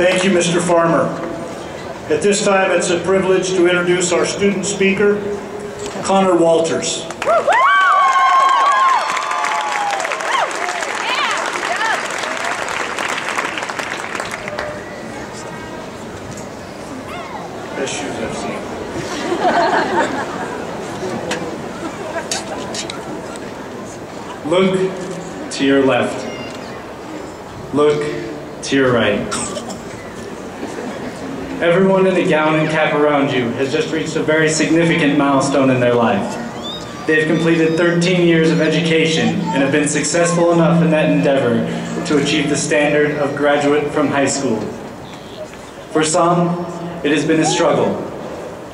Thank you, Mr. Farmer. At this time, it's a privilege to introduce our student speaker, Connor Walters. Best shoes I've seen. Look to your left. Look to your right. Everyone in a gown and cap around you has just reached a very significant milestone in their life. They've completed 13 years of education and have been successful enough in that endeavor to achieve the standard of graduate from high school. For some, it has been a struggle.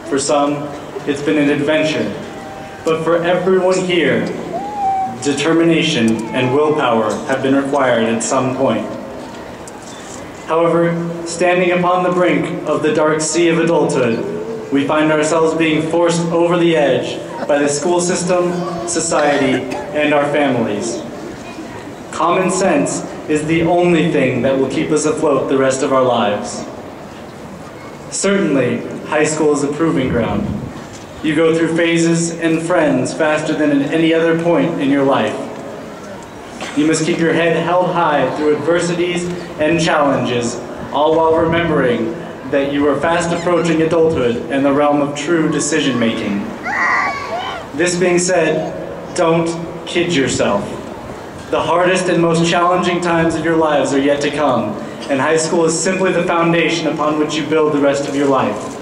For some, it's been an adventure. But for everyone here, determination and willpower have been required at some point. However, standing upon the brink of the dark sea of adulthood, we find ourselves being forced over the edge by the school system, society, and our families. Common sense is the only thing that will keep us afloat the rest of our lives. Certainly, high school is a proving ground. You go through phases and friends faster than at any other point in your life. You must keep your head held high through adversities and challenges, all while remembering that you are fast approaching adulthood and the realm of true decision-making. This being said, don't kid yourself. The hardest and most challenging times of your lives are yet to come, and high school is simply the foundation upon which you build the rest of your life.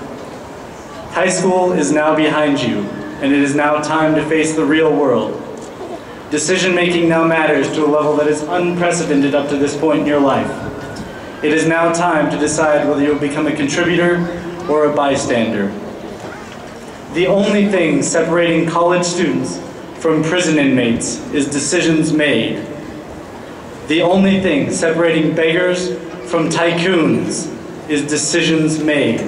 High school is now behind you, and it is now time to face the real world. Decision-making now matters to a level that is unprecedented up to this point in your life. It is now time to decide whether you'll become a contributor or a bystander. The only thing separating college students from prison inmates is decisions made. The only thing separating beggars from tycoons is decisions made.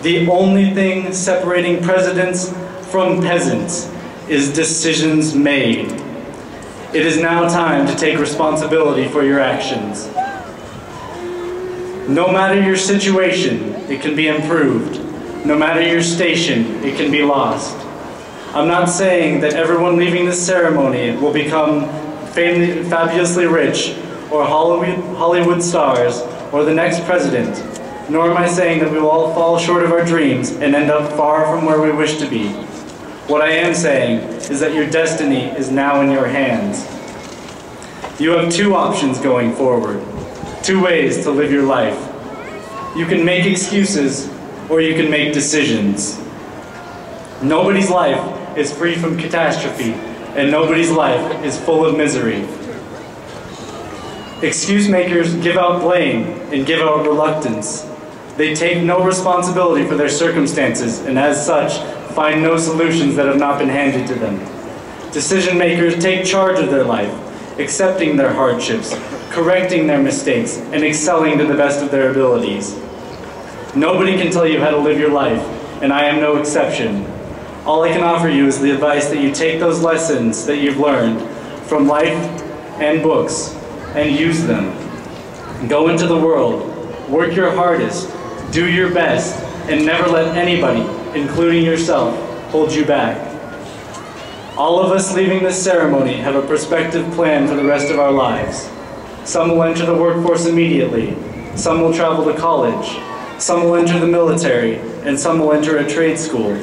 The only thing separating presidents from peasants is decisions made. It is now time to take responsibility for your actions. No matter your situation, it can be improved. No matter your station, it can be lost. I'm not saying that everyone leaving this ceremony will become fabulously rich or Hollywood stars or the next president, nor am I saying that we will all fall short of our dreams and end up far from where we wish to be. What I am saying is that your destiny is now in your hands. You have two options going forward, two ways to live your life. You can make excuses or you can make decisions. Nobody's life is free from catastrophe, and nobody's life is full of misery. Excuse makers give out blame and give out reluctance. They take no responsibility for their circumstances, and as such, find no solutions that have not been handed to them. Decision makers take charge of their life, accepting their hardships, correcting their mistakes, and excelling to the best of their abilities. Nobody can tell you how to live your life, and I am no exception. All I can offer you is the advice that you take those lessons that you've learned from life and books and use them. Go into the world, work your hardest, do your best, and never let anybody, including yourself, hold you back. All of us leaving this ceremony have a prospective plan for the rest of our lives. Some will enter the workforce immediately, some will travel to college, some will enter the military, and some will enter a trade school.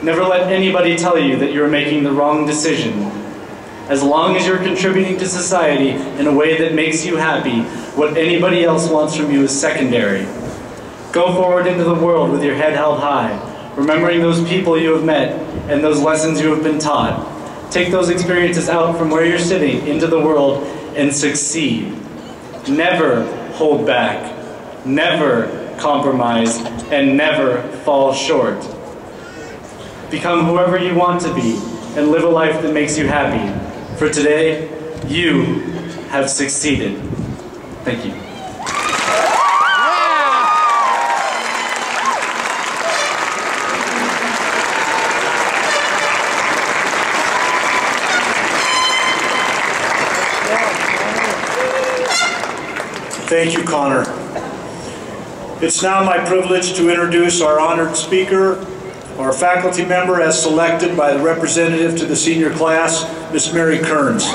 Never let anybody tell you that you're making the wrong decision. As long as you're contributing to society in a way that makes you happy, what anybody else wants from you is secondary. Go forward into the world with your head held high, remembering those people you have met and those lessons you have been taught. Take those experiences out from where you're sitting into the world and succeed. Never hold back, never compromise, and never fall short. Become whoever you want to be and live a life that makes you happy. For today, you have succeeded. Thank you. Thank you, Connor. It's now my privilege to introduce our honored speaker, our faculty member as selected by the representative to the senior class, Miss Mary Kearns.